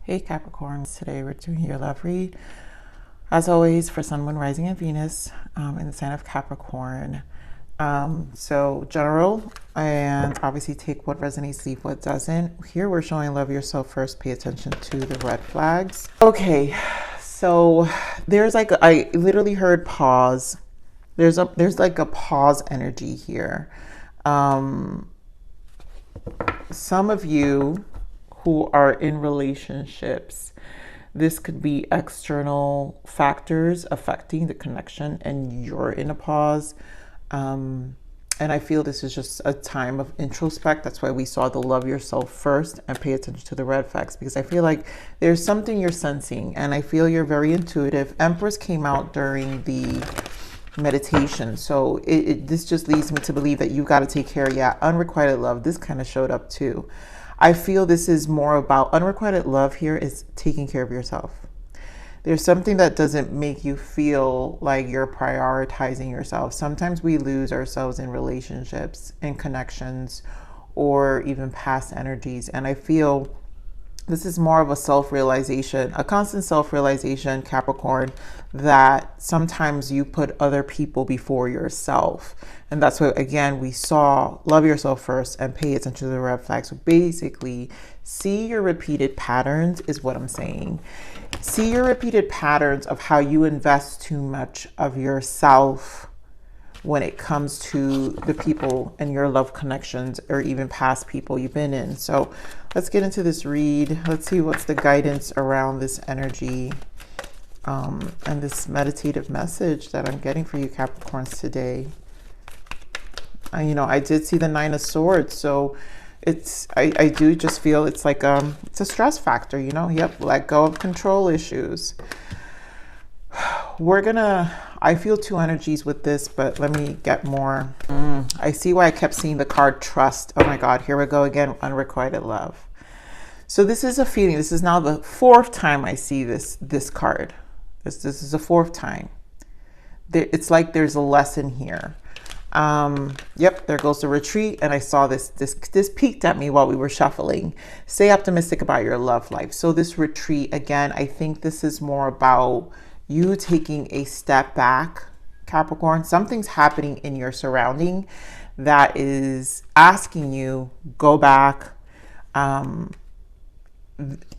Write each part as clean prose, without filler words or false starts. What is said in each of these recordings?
Hey Capricorn, today we're doing your love read. As always, for Sun, Moon, Rising, and Venus in the sign of Capricorn. So general, and obviously take what resonates, leave what doesn't. Here we're showing love yourself first. Pay attention to the red flags. Okay, so there's like, I literally heard pause. There's like a pause energy here. Some of you who are in relationships, this could be external factors affecting the connection and you're in a pause. And I feel this is just a time of introspect. That's why we saw the love yourself first and pay attention to the red flags, because I feel like there's something you're sensing and I feel you're very intuitive. Empress came out during the meditation. So this just leads me to believe that you got to take care of, unrequited love. This kind of showed up too. I feel this is more about unrequited love here is taking care of yourself. There's something that doesn't make you feel like you're prioritizing yourself. Sometimes we lose ourselves in relationships and connections or even past energies. And I feel this is more of a self-realization, a constant self-realization, Capricorn, that sometimes you put other people before yourself. And that's what, again, we saw love yourself first and pay attention to the red flags. So basically, see your repeated patterns is what I'm saying. See your repeated patterns of how you invest too much of yourself when it comes to the people and your love connections or even past people you've been in. So let's get into this read. Let's see what's the guidance around this energy and this meditative message that I'm getting for you Capricorns today. You know, I did see the Nine of Swords, so it's I do just feel it's like it's a stress factor, you know. Yep, let go of control issues. I feel two energies with this, but let me get more. I see why I kept seeing the card trust. Oh my God, here we go again, unrequited love. So this is a feeling. This is now the fourth time I see this card. This is the fourth time. It's like there's a lesson here. Yep, there goes the retreat. And I saw this peeked at me while we were shuffling. Stay optimistic about your love life. So this retreat, again, I think this is more about you taking a step back, Capricorn. Something's happening in your surrounding that is asking you, go back.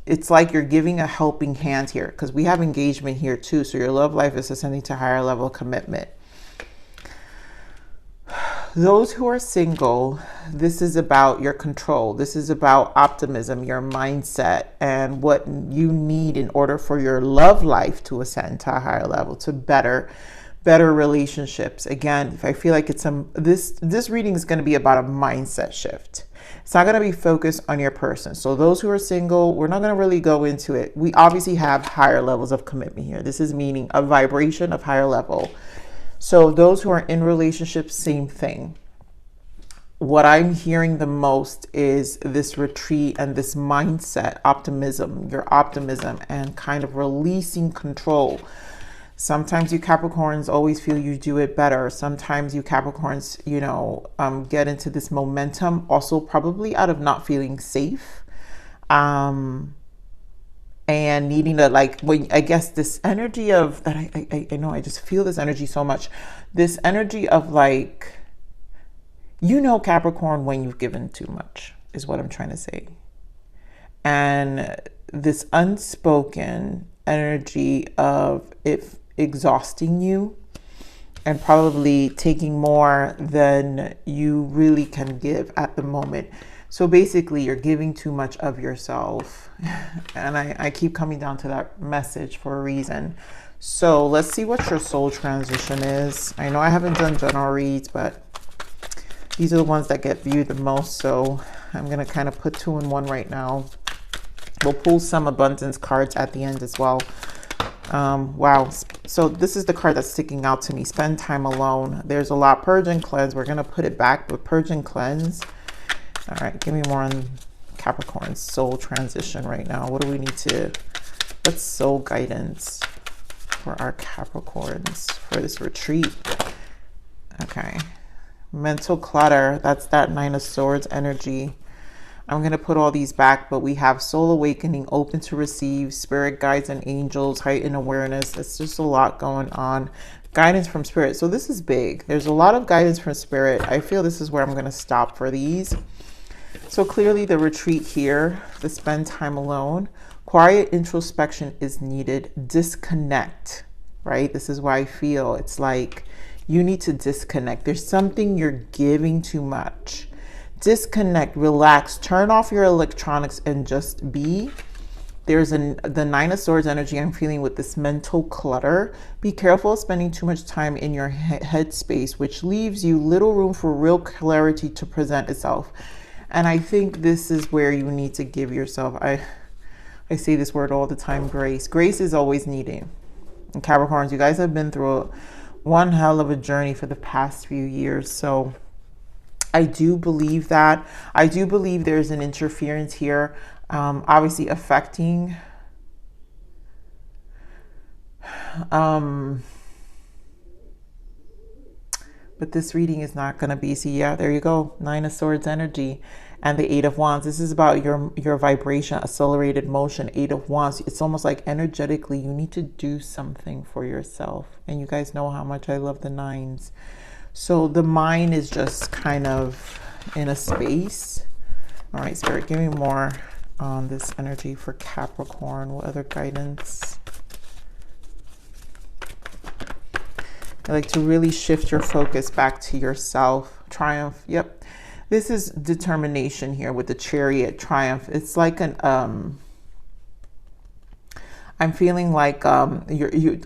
It's like you're giving a helping hand here because we have engagement here too. So your love life is ascending to higher level commitment. Those who are single, this is about your control. This is about optimism, your mindset, and what you need in order for your love life to ascend to a higher level, to better relationships. Again, I feel like it's this reading is going to be about a mindset shift. It's not going to be focused on your person. So those who are single, we're not going to really go into it. We obviously have higher levels of commitment here. This is meaning a vibration of higher level. So those who are in relationships, same thing. What I'm hearing the most is this retreat and this mindset, optimism, your optimism, and kind of releasing control. Sometimes you Capricorns always feel you do it better. Sometimes you Capricorns, you know, get into this momentum, also probably out of not feeling safe. And needing to, like, when I guess this energy of that, I know I just feel this energy so much. This energy of like, you know, Capricorn, when you've given too much is what I'm trying to say. And this unspoken energy of it exhausting you and probably taking more than you really can give at the moment. So basically you're giving too much of yourself. And I keep coming down to that message for a reason. So let's see what your soul transition is. I know I haven't done general reads, but these are the ones that get viewed the most. So I'm going to kind of put two in one right now. We'll pull some abundance cards at the end as well. Wow. So this is the card that's sticking out to me. Spend time alone. There's a lot. Purge and cleanse. We're going to put it back, but purge and cleanse. All right, give me more on Capricorn's soul transition right now. What do we need to, what's soul guidance for our Capricorns for this retreat? Okay, mental clutter, that's that Nine of Swords energy. I'm going to put all these back, but we have soul awakening, open to receive, spirit guides and angels, heightened awareness. It's just a lot going on. Guidance from spirit. So this is big. There's a lot of guidance from spirit. I feel this is where I'm going to stop for these. So clearly the retreat here, the spend time alone, quiet introspection is needed. Disconnect, right? This is why I feel it's like you need to disconnect. There's something you're giving too much. Disconnect, relax, turn off your electronics and just be. There's the Nine of Swords energy I'm feeling with this mental clutter. Be careful of spending too much time in your head space, which leaves you little room for real clarity to present itself. And I think this is where you need to give yourself, I say this word all the time, grace. Grace is always needed. And Capricorns, you guys have been through one hell of a journey for the past few years. So I do believe that. I do believe there's an interference here. Obviously affecting but this reading is not going to be, see, yeah, there you go, Nine of Swords energy and the Eight of Wands. This is about your vibration, accelerated motion. Eight of Wands, it's almost like energetically you need to do something for yourself, and you guys know how much I love the nines. So the mind is just kind of in a space. All right, Spirit, give me more on this energy for Capricorn. What other guidance? I like to really shift your focus back to yourself. Triumph. Yep. This is determination here with the Chariot. Triumph. It's like an I'm feeling like a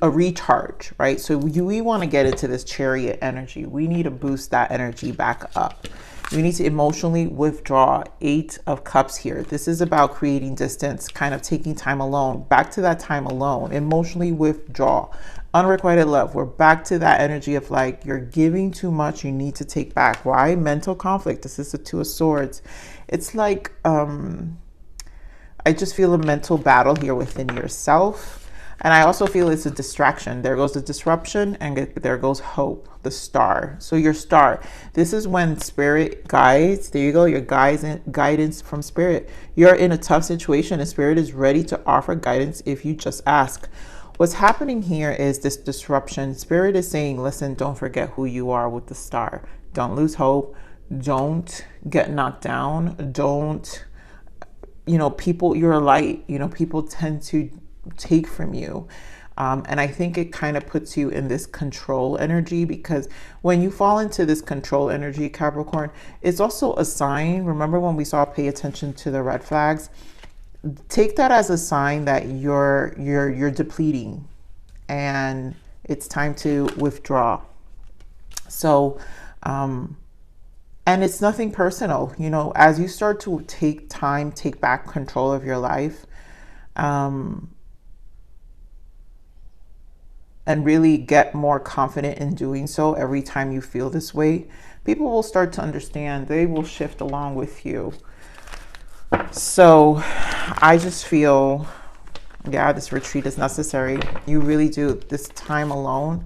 recharge, right? So we want to get into this Chariot energy. We need to boost that energy back up. You need to emotionally withdraw. Eight of Cups here. This is about creating distance, kind of taking time alone. Back to that time alone. Emotionally withdraw. Unrequited love. We're back to that energy of like, you're giving too much. You need to take back. Why? Mental conflict. This is the Two of Swords. It's like, I just feel a mental battle here within yourself. And I also feel it's a distraction. There goes the disruption and there goes hope, the star. So your star, this is when spirit guides, there you go, your guidance from spirit. You're in a tough situation and spirit is ready to offer guidance if you just ask. What's happening here is this disruption. Spirit is saying, listen, don't forget who you are with the star. Don't lose hope. Don't get knocked down. Don't, you know, people, you're a light, you know, people tend to take from you. And I think it kind of puts you in this control energy, because when you fall into this control energy, Capricorn, it's also a sign. Remember when we saw pay attention to the red flags? Take that as a sign that you're depleting and it's time to withdraw. So, and it's nothing personal, you know, as you start to take back control of your life, and really get more confident in doing so every time you feel this way, people will start to understand. They will shift along with you. So I just feel, yeah, this retreat is necessary. You really do. This time alone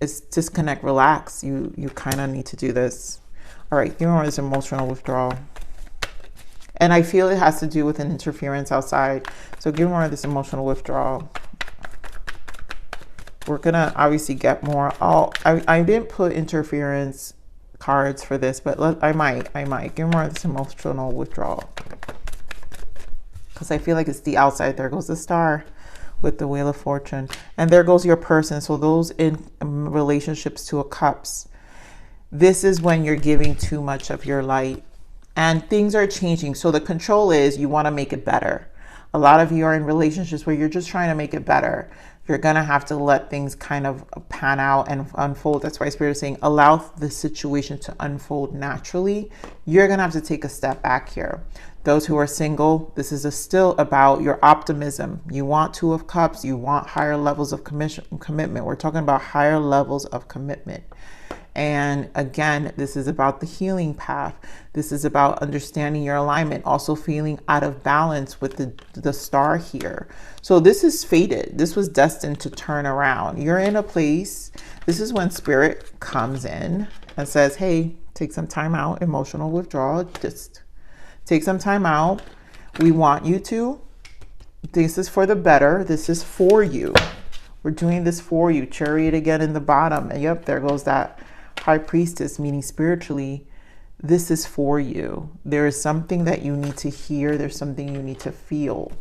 is disconnect, relax. You kind of need to do this. All right, give me more this emotional withdrawal. And I feel it has to do with an interference outside. So give me more of this emotional withdrawal. We're gonna obviously get more. I didn't put interference cards for this, but I might give more of this emotional withdrawal, because I feel like it's the outside. There goes the star with the Wheel of Fortune, and there goes your person. So those in relationships, Two of Cups, this is when you're giving too much of your light and things are changing. So the control is you want to make it better. A lot of you are in relationships where you're just trying to make it better. You're going to have to let things kind of pan out and unfold. That's why Spirit is saying, allow the situation to unfold naturally. You're going to have to take a step back here. Those who are single, this is still about your optimism. You want Two of Cups. You want higher levels of commitment. We're talking about higher levels of commitment. And again, this is about the healing path. This is about understanding your alignment, also feeling out of balance with the star here. So this is fated. This was destined to turn around. You're in a place. This is when Spirit comes in and says, hey, take some time out, emotional withdrawal. Just Take some time out. We want you to. This is for the better. This is for you. We're doing this for you. Chariot again in the bottom. And yep, there goes that High Priestess, meaning spiritually, this is for you. There is something that you need to hear. There's something you need to feel.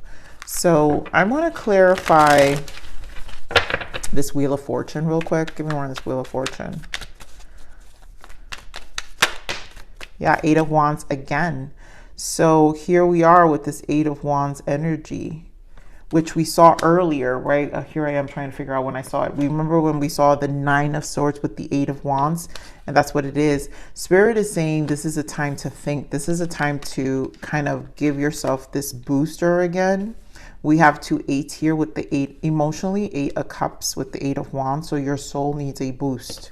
So I want to clarify this Wheel of Fortune real quick. Give me more on this Wheel of Fortune. Yeah, Eight of Wands again. So here we are with this Eight of Wands energy, which we saw earlier, right? Here I am trying to figure out when I saw it. We remember when we saw the Nine of Swords with the Eight of Wands, and that's what it is. Spirit is saying this is a time to think. This is a time to kind of give yourself this booster again. We have 2 8s here with the 8 emotionally, 8 of Cups with the 8 of Wands. So your soul needs a boost.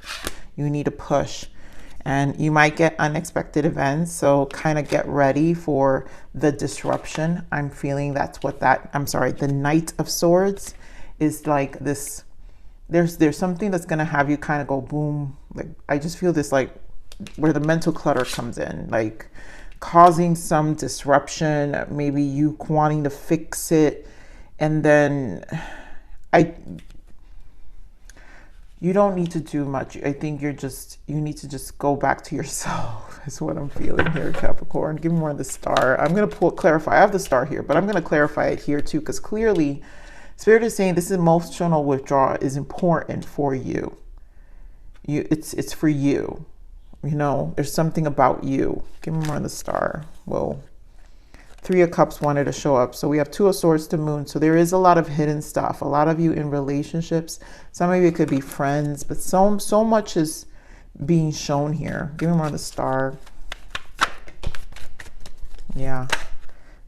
You need a push. And you might get unexpected events, so kind of get ready for the disruption. I'm feeling that's what that, I'm sorry, the Knight of Swords is like this. There's something that's going to have you kind of go boom. Like, I just feel this, like, where the mental clutter comes in, like causing some disruption, maybe you wanting to fix it. And then you don't need to do much. I think you need to just go back to yourself is what I'm feeling here, Capricorn. Give me more of the star. I'm going to clarify. I have the star here, but I'm going to clarify it here too, because clearly Spirit is saying this emotional withdrawal is important for you. It's for you. You know, there's something about you. Give me more of the star. Well, 3 of Cups wanted to show up. So we have 2 of Swords to Moon. So there is a lot of hidden stuff. A lot of you in relationships. Some of you could be friends, but so much is being shown here. Give me more of the star. Yeah.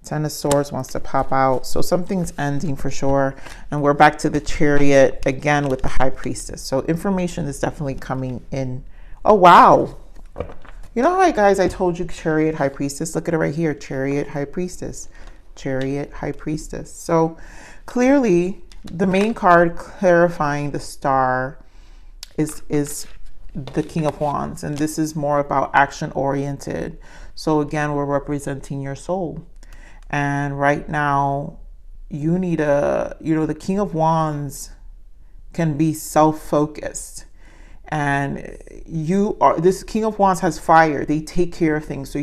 10 of Swords wants to pop out. So something's ending for sure. And we're back to the Chariot again with the High Priestess. So information is definitely coming in. Oh, wow. You know how, guys, I told you Chariot, High Priestess? Look at it right here. Chariot, High Priestess. Chariot, High Priestess. So clearly the main card clarifying the star is the King of Wands. And this is more about action oriented. So again, we're representing your soul. And right now you need the King of Wands can be self-focused. And this King of Wands has fire. They take care of things. So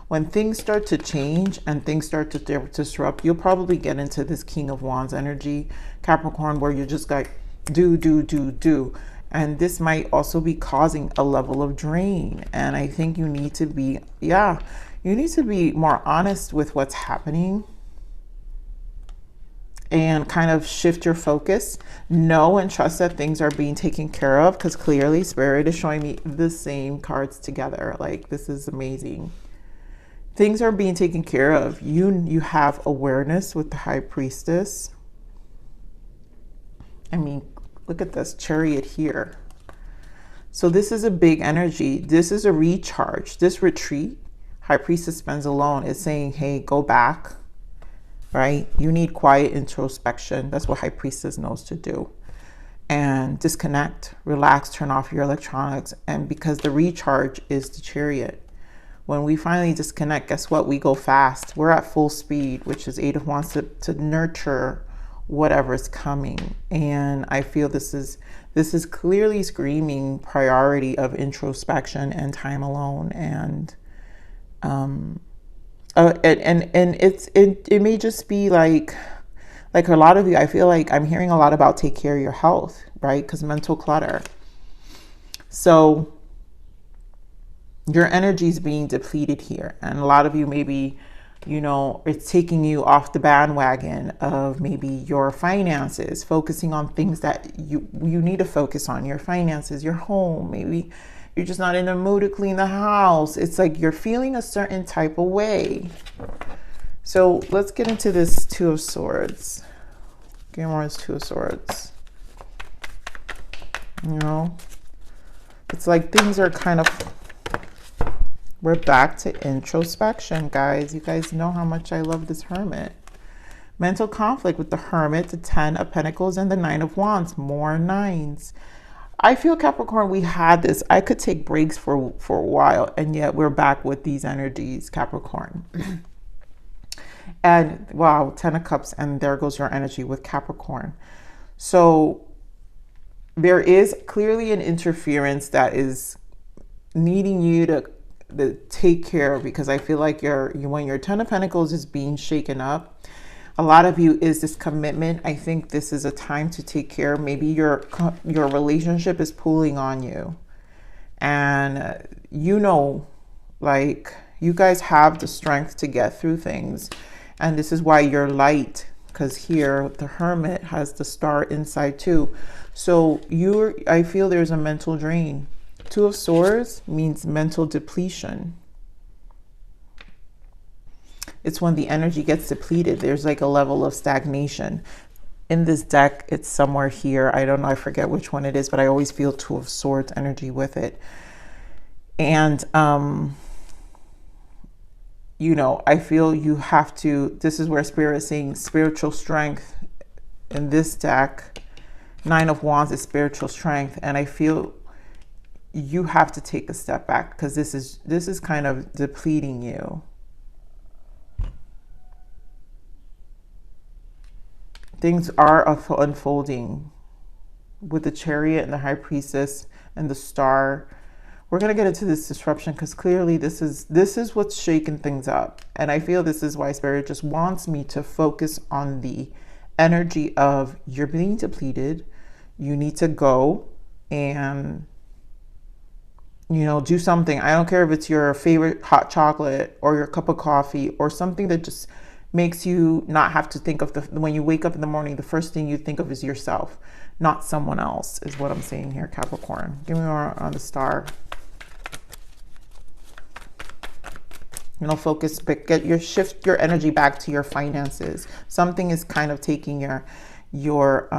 when things start to change and things start to disrupt, you'll probably get into this King of Wands energy, Capricorn, where you're just like, do. And this might also be causing a level of drain. And I think you need to be, you need to be more honest with what's happening and kind of shift your focus. Know and trust that things are being taken care of, because clearly Spirit is showing me the same cards together. Like, this is amazing. Things are being taken care of. You have awareness with the High Priestess. I mean, look at this Chariot here. So this is a big energy. This is a recharge. This retreat High Priestess spends alone is saying, hey, go back. Right? You need quiet introspection. That's what High Priestess knows to do. And disconnect, relax, turn off your electronics. And because the recharge is the Chariot. When we finally disconnect, guess what? We go fast. We're at full speed, which is 8 of Wands to nurture whatever's coming. And I feel this is clearly screaming priority of introspection and time alone. And it may just be like a lot of you, I feel like I'm hearing a lot about take care of your health, right? Because mental clutter. So your energy is being depleted here. And a lot of you maybe, it's taking you off the bandwagon of maybe your finances, focusing on things that you need to focus on, your finances, your home. Maybe you're just not in the mood to clean the house. It's like you're feeling a certain type of way. So let's get into this 2 of Swords. Give me more of this 2 of Swords. It's like things are kind of, we're back to introspection, guys. You guys know how much I love this Hermit. Mental conflict with the Hermit, the 10 of Pentacles, and the 9 of Wands. More 9s. I feel, Capricorn, we had this. I could take breaks for a while, and yet we're back with these energies, Capricorn. And wow, 10 of Cups, and there goes your energy with Capricorn. So there is clearly an interference that is needing you to take care of, because I feel like when your 10 of Pentacles is being shaken up, a lot of you is this commitment. I think this is a time to take care. Maybe your relationship is pulling on you, and like, you guys have the strength to get through things, and this is why you're light, because here the Hermit has the star inside too. So I feel there's a mental drain. Two of Swords means mental depletion. It's when the energy gets depleted. There's like a level of stagnation. In this deck, it's somewhere here. I don't know, I forget which one it is, but I always feel Two of Swords energy with it. And, I feel you have to, this is where Spirit is saying spiritual strength. In this deck, Nine of Wands is spiritual strength. And I feel you have to take a step back, because this is kind of depleting you. Things are unfolding with the Chariot and the High Priestess and the Star. We're going to get into this disruption, because clearly this is what's shaking things up. And I feel this is why Spirit just wants me to focus on the energy of you're being depleted. You need to go and, do something. I don't care if it's your favorite hot chocolate or your cup of coffee or something that just makes you not have to think of when you wake up in the morning, the first thing you think of is yourself, not someone else, is what I'm saying here, Capricorn. Give me more on the Star. Focus, but shift your energy back to your finances. Something is kind of taking your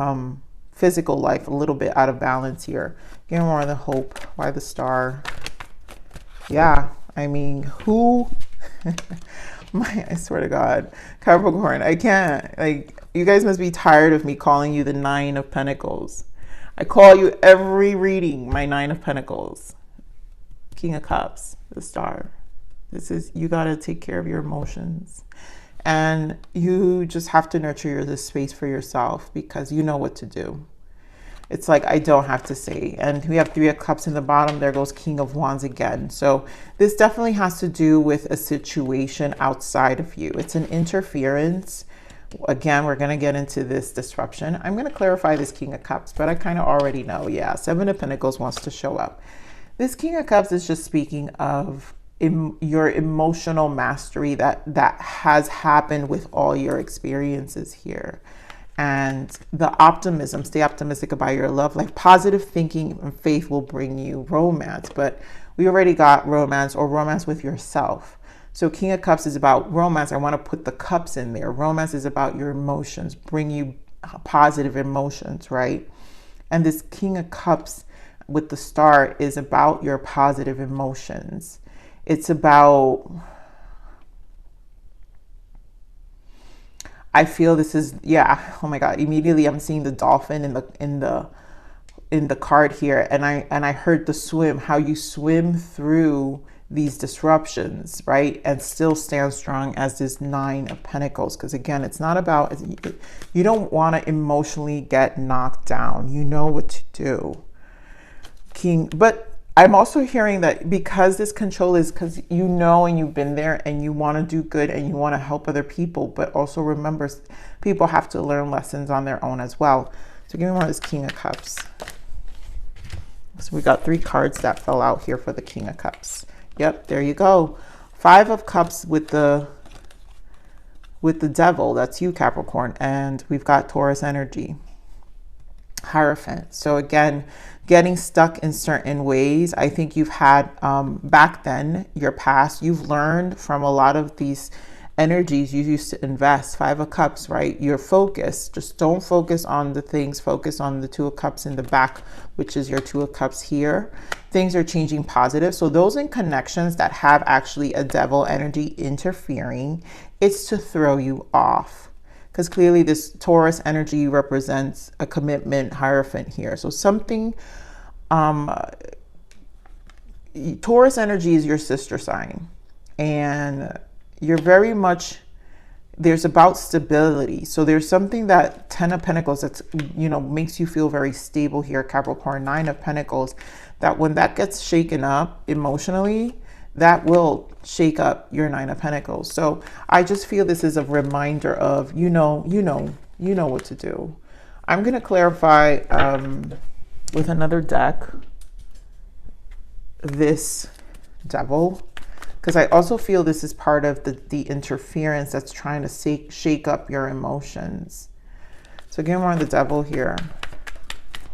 physical life a little bit out of balance here. Give me more of the Hope. Why the Star? Yeah, I mean, who? I swear to God, Capricorn, I can't. Like, you guys must be tired of me calling you the Nine of Pentacles. I call you every reading my Nine of Pentacles. King of Cups, the Star. You got to take care of your emotions. And you just have to nurture this space for yourself, because you know what to do. It's like, I don't have to say. And we have Three of Cups in the bottom. There goes King of Wands again. So this definitely has to do with a situation outside of you. It's an interference. Again, we're going to get into this disruption. I'm going to clarify this King of Cups, but I kind of already know. Yeah, Seven of Pentacles wants to show up. This King of Cups is just speaking of your emotional mastery that has happened with all your experiences here. And the optimism, stay optimistic about your love life. Positive thinking and faith will bring you romance, but we already got romance, or romance with yourself. So King of Cups is about romance. I want to put the cups in there. Romance is about your emotions, bring you positive emotions, right? And this King of Cups with the Star is about your positive emotions. It's about, I feel this is, yeah, oh my God, immediately I'm seeing the dolphin in the card here, and I heard the swim, how you swim through these disruptions, right? And still stand strong as this Nine of Pentacles. Because again, it's not about, you don't want to emotionally get knocked down. You know what to do. But I'm also hearing that because this control is because and you've been there and you want to do good and you want to help other people, but also remember, people have to learn lessons on their own as well. So give me more of this King of Cups. So we got 3 cards that fell out here for the King of Cups. Yep, there you go. 5 of Cups with the Devil. That's you, Capricorn. And we've got Taurus energy. Hierophant. So again, getting stuck in certain ways. I think you've had back then, your past, you've learned from a lot of these energies you used to invest. 5 of Cups, right? You're focused. Just don't focus on the things. Focus on the 2 of Cups in the back, which is your 2 of Cups here. Things are changing positive. So those in connections that have actually a devil energy interfering, it's to throw you off. Because clearly this Taurus energy represents a commitment, Hierophant here. So something Taurus energy is your sister sign, and you're very much, there's about stability. So there's something that 10 of Pentacles that's, you know, makes you feel very stable here, Capricorn. 9 of Pentacles, that when that gets shaken up emotionally, that will shake up your 9 of Pentacles. So I just feel this is a reminder of, you know what to do. I'm going to clarify with another deck this Devil, because I also feel this is part of the interference that's trying to shake up your emotions. So again, we're on the Devil here.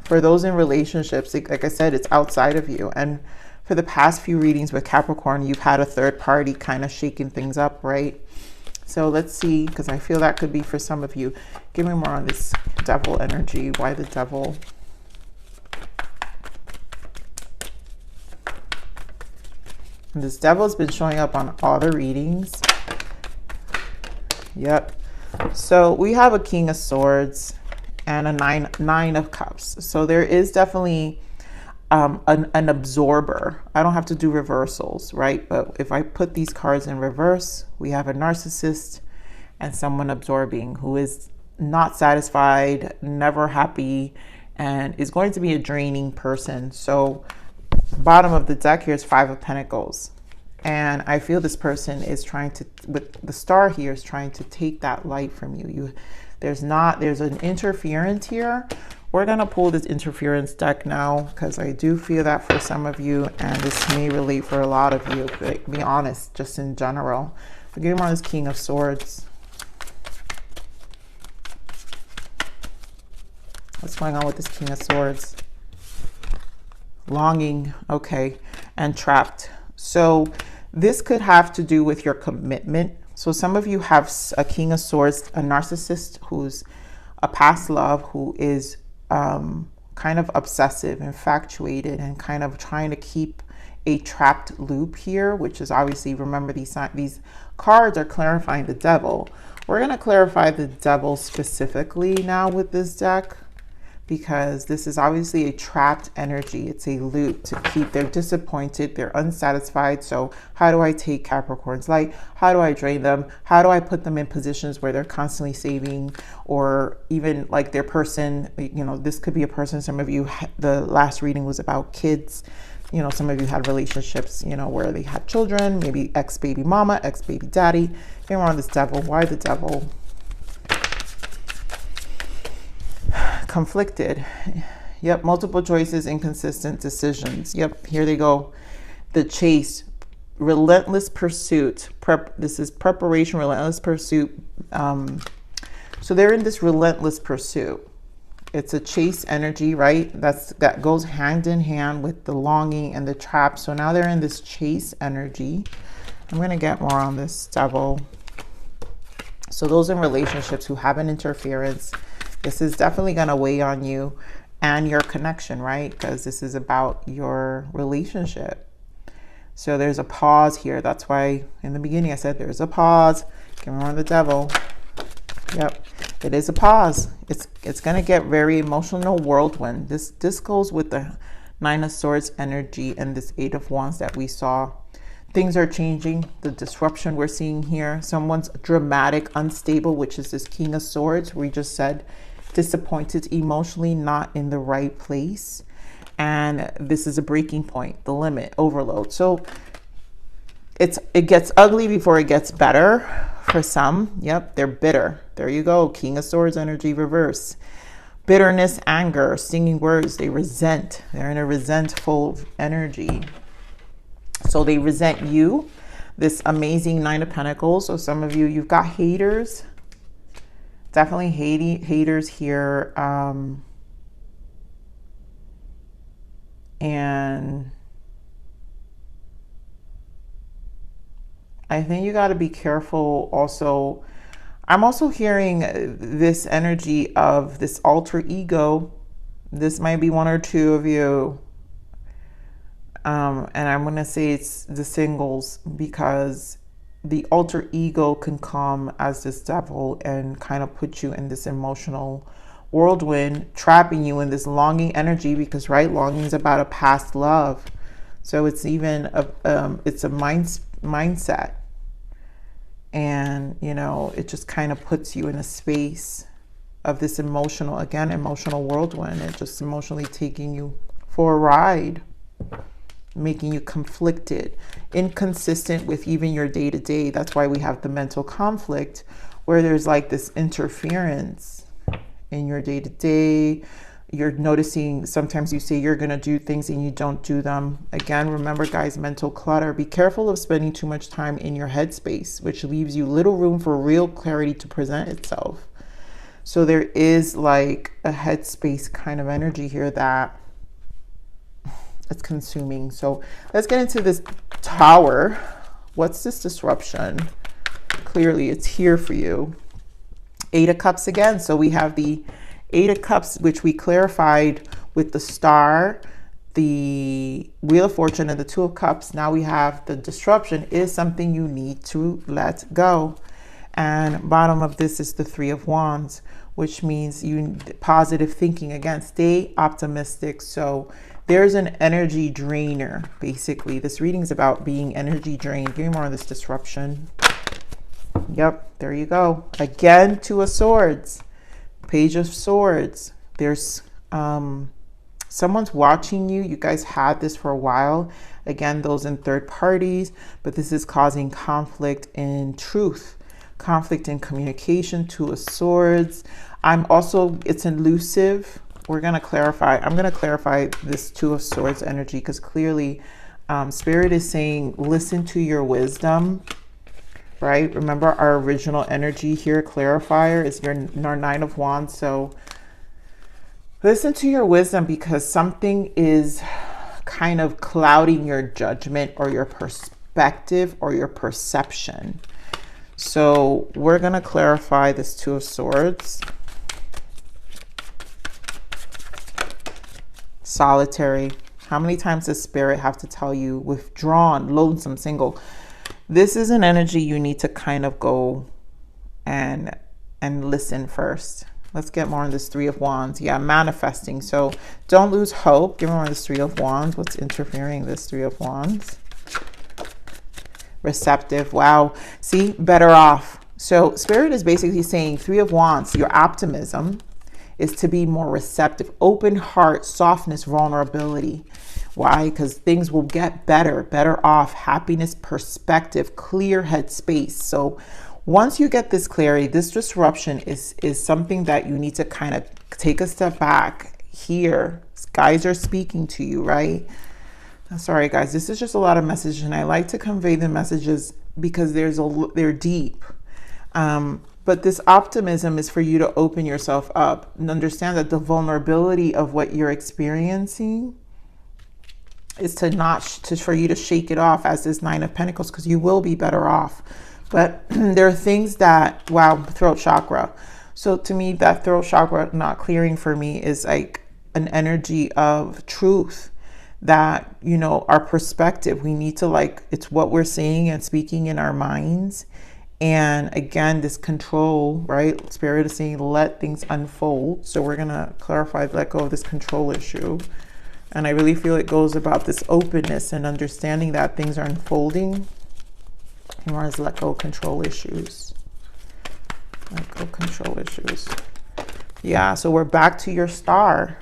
For those in relationships, like I said, it's outside of you. And for the past few readings with Capricorn, you've had a third party kind of shaking things up, right? So let's see, because I feel that could be for some of you. Give me more on this Devil energy. Why the Devil? This Devil's been showing up on all the readings. Yep. So we have a King of Swords and a nine of Cups. So there is definitely an absorber. I don't have to do reversals, right? But if I put these cards in reverse, we have a narcissist and someone absorbing who is not satisfied, never happy, and is going to be a draining person. So bottom of the deck here is 5 of Pentacles. And I feel this person is trying to, with the star here, is trying to take that light from you. There's an interference here. We're going to pull this interference deck now, because I do feel that for some of you, and this may relate for a lot of you, but be honest, just in general. We're getting on this King of Swords. What's going on with this King of Swords? Longing, okay, and trapped. So this could have to do with your commitment. So some of you have a King of Swords, a narcissist who's a past love, who is kind of obsessive, infatuated, and kind of trying to keep a trapped loop here, which is obviously, remember, these cards are clarifying the Devil. We're going to clarify the Devil specifically now with this deck, because this is obviously a trapped energy. It's a loop to keep, they're disappointed, they're unsatisfied. So how do I take Capricorn's light? How do I drain them? How do I put them in positions where they're constantly saving, or even like their person, you know, this could be a person. Some of you, the last reading was about kids. You know, some of you had relationships, you know, where they had children, maybe ex-baby mama, ex-baby daddy. Here we're on this Devil. Why the Devil? Conflicted. Yep. Multiple choices, inconsistent decisions. Yep. Here they go. The chase, relentless pursuit. This is preparation, relentless pursuit. So they're in this relentless pursuit. It's a chase energy, right? That goes hand in hand with the longing and the trap. So now they're in this chase energy. I'm going to get more on this Devil. So those in relationships who have an interference, this is definitely going to weigh on you and your connection, right? Because this is about your relationship. So there's a pause here. That's why in the beginning I said there's a pause. Give me more on the Devil. Yep, it is a pause. It's going to get very emotional, whirlwind. This goes with the 9 of Swords energy and this 8 of Wands that we saw. Things are changing. The disruption we're seeing here. Someone's dramatic, unstable, which is this King of Swords. We just said disappointed emotionally, not in the right place. And this is a breaking point, the limit, overload. So it gets ugly before it gets better for some. Yep, they're bitter. There you go. King of Swords energy reverse. Bitterness, anger, stinging words. They resent. They're in a resentful energy. So they resent you, this amazing 9 of Pentacles. So some of you, you've got haters. Definitely haters here. And I think you got to be careful also. I'm also hearing this energy of this alter ego. This might be 1 or 2 of you. And I'm going to say it's the singles, because the alter ego can come as this Devil and kind of put you in this emotional whirlwind, trapping you in this longing energy, because right, longing is about a past love. So it's even it's a mindset, and you know, it just kind of puts you in a space of this emotional, again, emotional whirlwind. It just emotionally taking you for a ride, making you conflicted, inconsistent with even your day-to-day. That's why we have the mental conflict, where there's like this interference in your day-to-day. You're noticing sometimes you say you're going to do things and you don't do them. Again, remember guys, mental clutter. Be careful of spending too much time in your headspace, which leaves you little room for real clarity to present itself. So there is like a headspace kind of energy here that it's consuming. So let's get into this Tower. What's this disruption? Clearly it's here for you. 8 of Cups again. So we have the 8 of Cups, which we clarified with the Star, the Wheel of Fortune, and the 2 of Cups. Now we have the disruption is something you need to let go. And bottom of this is the 3 of Wands, which means positive thinking. Again, stay optimistic. So there's an energy drainer, basically. This reading is about being energy drained. Give me more on this disruption. Yep, there you go. Again, 2 of Swords, Page of Swords. There's someone's watching you. You guys had this for a while. Again, those in third parties, but this is causing conflict in truth, conflict in communication. 2 of Swords. It's elusive. We're going to clarify. I'm going to clarify this 2 of Swords energy, because clearly Spirit is saying, listen to your wisdom, right? Remember our original energy here, clarifier, is our 9 of Wands. So listen to your wisdom, because something is kind of clouding your judgment or your perspective or your perception. So we're going to clarify this 2 of Swords. Solitary. How many times does Spirit have to tell you withdrawn, lonesome, single? This is an energy you need to kind of go and listen first. Let's get more on this 3 of Wands. Yeah, manifesting. So don't lose hope. Give me more on this 3 of Wands. What's interfering this 3 of Wands? Receptive. Wow. See, better off. So Spirit is basically saying 3 of Wands, your optimism is to be more receptive, open heart, softness, vulnerability. Why? Because things will get better off, happiness, perspective, clear head space. So once you get this clarity, this disruption is something that you need to kind of take a step back here. Guys are speaking to you, right? Sorry guys, this is just a lot of messages, and I like to convey the messages because they're deep. But this optimism is for you to open yourself up and understand that the vulnerability of what you're experiencing is for you to shake it off as this 9 of Pentacles, because you will be better off. But there are things that, wow, throat chakra. So to me, that throat chakra not clearing for me is like an energy of truth, that, you know, our perspective, we need to, like, it's what we're saying and speaking in our minds. And again, this control, right? Spirit is saying, let things unfold. So we're going to clarify, let go of this control issue. And I really feel it goes about this openness and understanding that things are unfolding. And we're going to let go of control issues. Let go of control issues. Yeah, so we're back to your Star.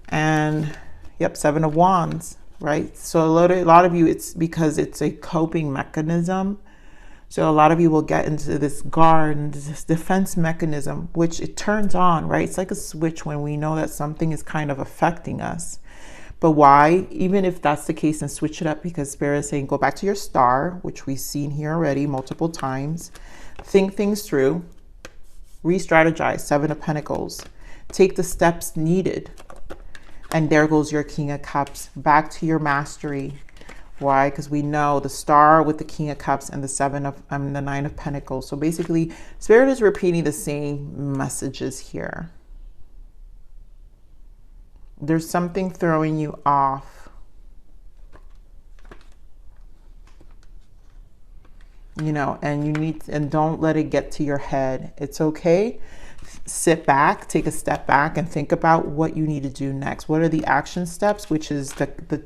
And yep, 7 of Wands, right? So a lot of you, it's because it's a coping mechanism. So a lot of you will get into this guard and this defense mechanism, which it turns on, right? It's like a switch when we know that something is kind of affecting us. But why? Even if that's the case, and switch it up, because Spirit is saying, go back to your Star, which we've seen here already multiple times. Think things through, re-strategize, 7 of Pentacles. Take the steps needed. And there goes your King of Cups, back to your mastery. Why? Because we know the Star with the King of Cups and the 9 of Pentacles. So basically, Spirit is repeating the same messages here. There's something throwing you off. you know, and and don't let it get to your head. It's okay. Sit back, take a step back, and think about what you need to do next. What are the action steps? Which is the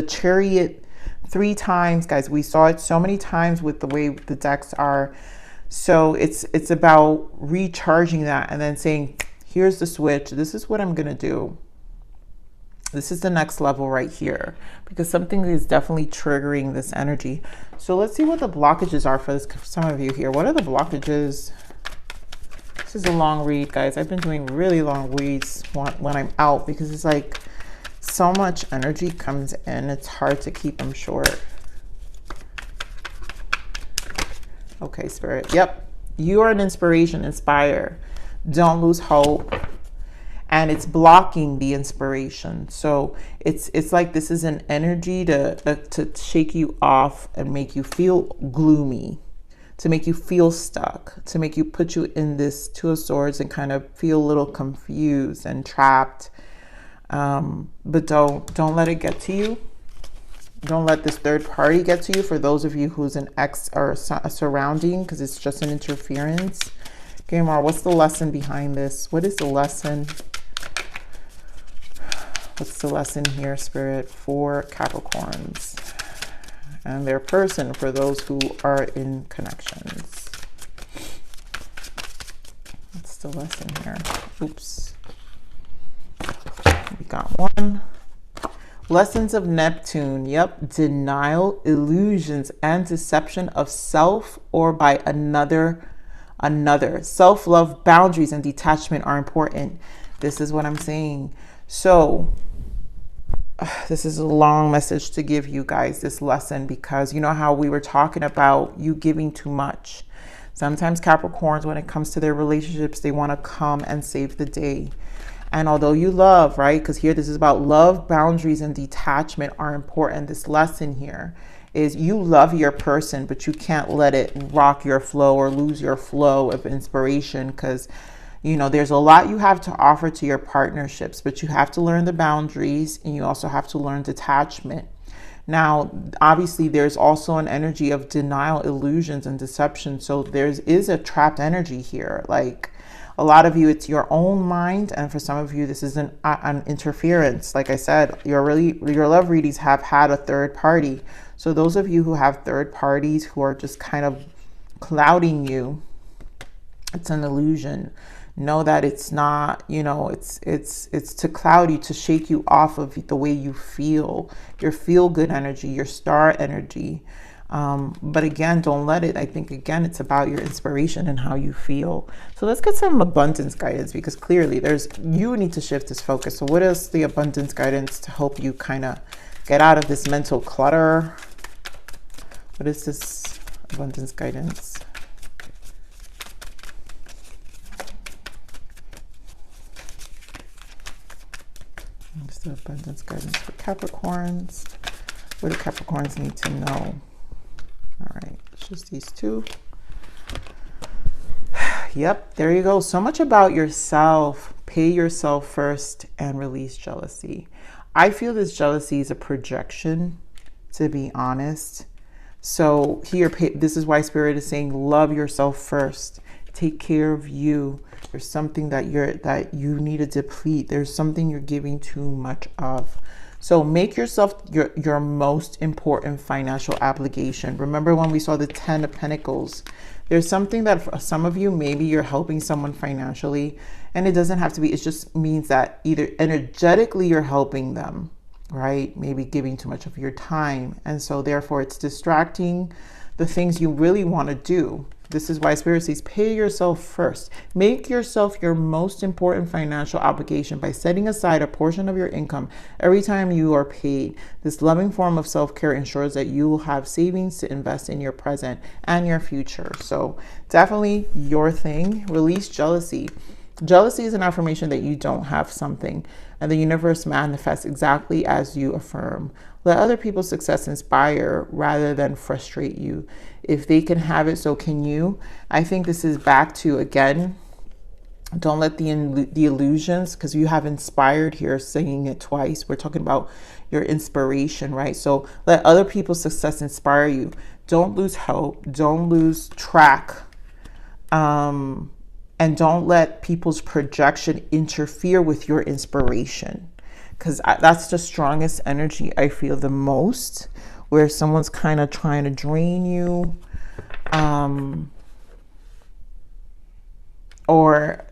chariot 3 times, guys. We saw it so many times with the way the decks are. So it's about recharging that and then saying, here's the switch. This is what I'm gonna do. This is the next level right here, because something is definitely triggering this energy. So let's see what the blockages are for some of you here. What are the blockages? This is a long read, guys. I've been doing really long reads when I'm out, because it's like so much energy comes in. It's hard to keep them short. Okay, Spirit. Yep. You are an inspiration. Inspire. Don't lose hope. And it's blocking the inspiration. So it's like this is an energy to shake you off and make you feel gloomy, to make you feel stuck, to make you put you in this 2 of Swords and kind of feel a little confused and trapped. But don't let it get to you. Don't let this third party get to you. For those of you who's an ex or a surrounding, because it's just an interference. Okay, Mar, what's the lesson behind this? What is the lesson? What's the lesson here, Spirit, for Capricorns and their person, for those who are in connections? What's the lesson here? Oops. We got one. Lessons of Neptune. Yep. Denial, illusions, and deception of self or by another. Self-love, boundaries, and detachment are important. This is what I'm saying. So this is a long message to give you guys, this lesson, because you know how we were talking about you giving too much. Sometimes Capricorns, when it comes to their relationships, they want to come and save the day. And although you love, right? Because here this is about love, boundaries, and detachment are important. This lesson here is you love your person, but you can't let it rock your flow or lose your flow of inspiration, because you know, there's a lot you have to offer to your partnerships, but you have to learn the boundaries and you also have to learn detachment. Now, obviously, there's also an energy of denial, illusions, and deception. So is a trapped energy here. Like a lot of you, it's your own mind. And for some of you, this is an interference. Like I said, your love readings have had a third party. So those of you who have third parties who are just kind of clouding you, it's an illusion. Know that it's not, you know, it's to cloud you, to shake you off of the way you feel, your feel good energy, your star energy. But again, don't let it. I think, again, it's about your inspiration and how you feel. So let's get some abundance guidance, because clearly you need to shift this focus. So what is the abundance guidance to help you kind of get out of this mental clutter? What is this abundance guidance? What's the abundance guidance for Capricorns? What do Capricorns need to know? All right, it's just these 2. Yep, there you go. So much about yourself. Pay yourself first and release jealousy. I feel this jealousy is a projection, to be honest. So here, this is why Spirit is saying, love yourself first. Take care of you. There's something that you need to deplete. There's something you're giving too much of. So make yourself your most important financial obligation. Remember when we saw the 10 of Pentacles? There's something that for some of you, maybe you're helping someone financially, and it doesn't have to be. It just means that either energetically you're helping them, right? Maybe giving too much of your time. And so therefore it's distracting the things you really want to do. This is why Spirit says, pay yourself first. Make yourself your most important financial obligation by setting aside a portion of your income every time you are paid. This loving form of self-care ensures that you will have savings to invest in your present and your future. So definitely your thing. Release jealousy. Jealousy is an affirmation that you don't have something, and the universe manifests exactly as you affirm. Let other people's success inspire rather than frustrate you. If they can have it, so can you. I think this is back to, again, don't let the illusions, because you have inspired here, saying it twice. We're talking about your inspiration, right? So let other people's success inspire you. don't lose hope, don't lose track, and don't let people's projection interfere with your inspiration, because that's the strongest energy I feel the most, where someone's kind of trying to drain you, or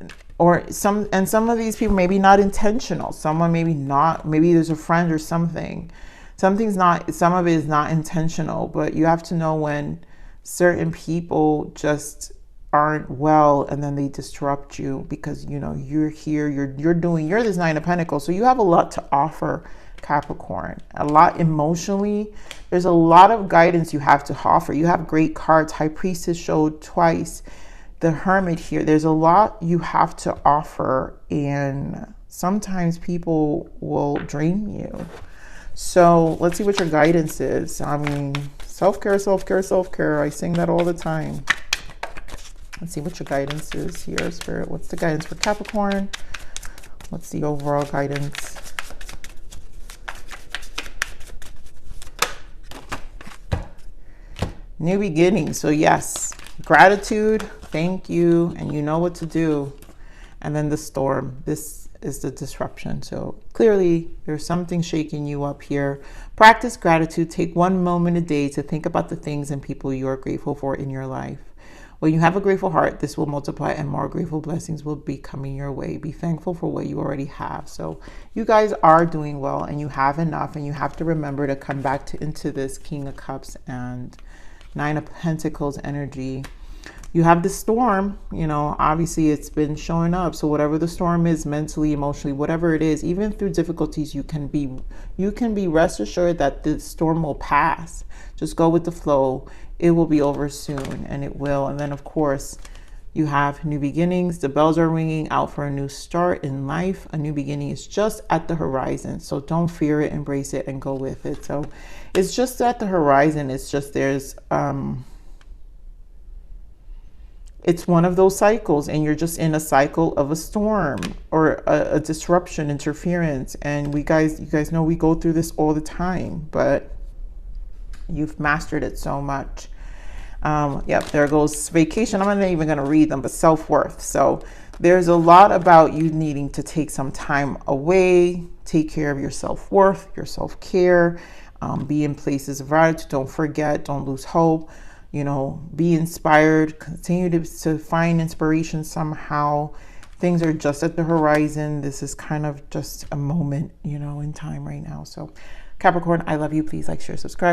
some of these people maybe not intentional. Someone maybe there's a friend or something. Some of it is not intentional, but you have to know when certain people just aren't well, and then they disrupt you because, you know, you're here, you're this Nine of Pentacles, so you have a lot to offer, Capricorn. A lot emotionally. There's a lot of guidance you have to offer. You have great cards. High Priestess showed twice. The Hermit here. There's a lot you have to offer, and sometimes people will drain you. So let's see what your guidance is. I mean, self-care, self-care, self-care. I sing that all the time. Let's see what your guidance is here, Spirit. What's the guidance for Capricorn? What's the overall guidance? New beginning. So yes, gratitude, thank you, and you know what to do. And then the storm. This is the disruption. So clearly there's something shaking you up here. Practice gratitude. Take one moment a day to think about the things and people you are grateful for in your life. When you have a grateful heart, this will multiply and more grateful blessings will be coming your way. Be thankful for what you already have. So you guys are doing well, and you have enough, and you have to remember to come back into this King of Cups and Nine of Pentacles energy. You have the storm, you know, obviously it's been showing up. So whatever the storm is, mentally, emotionally, whatever it is, even through difficulties, you can be rest assured that the storm will pass. Just go with the flow. It will be over soon, and it will. And then of course you have new beginnings. The bells are ringing out for a new start in life. A new beginning is just at the horizon. So don't fear it, embrace it, and go with it. So it's just at the horizon. It's just it's one of those cycles, and you're just in a cycle of a storm or a disruption, interference. And you guys know we go through this all the time, but you've mastered it so much. Yep, there goes vacation. I'm not even going to read them, but self-worth. So there's a lot about you needing to take some time away, take care of your self-worth, your self-care, be in places of gratitude. Don't forget, don't lose hope. You know, be inspired, continue to find inspiration somehow. Things are just at the horizon. This is kind of just a moment, you know, in time right now. So Capricorn, I love you. Please like, share, subscribe.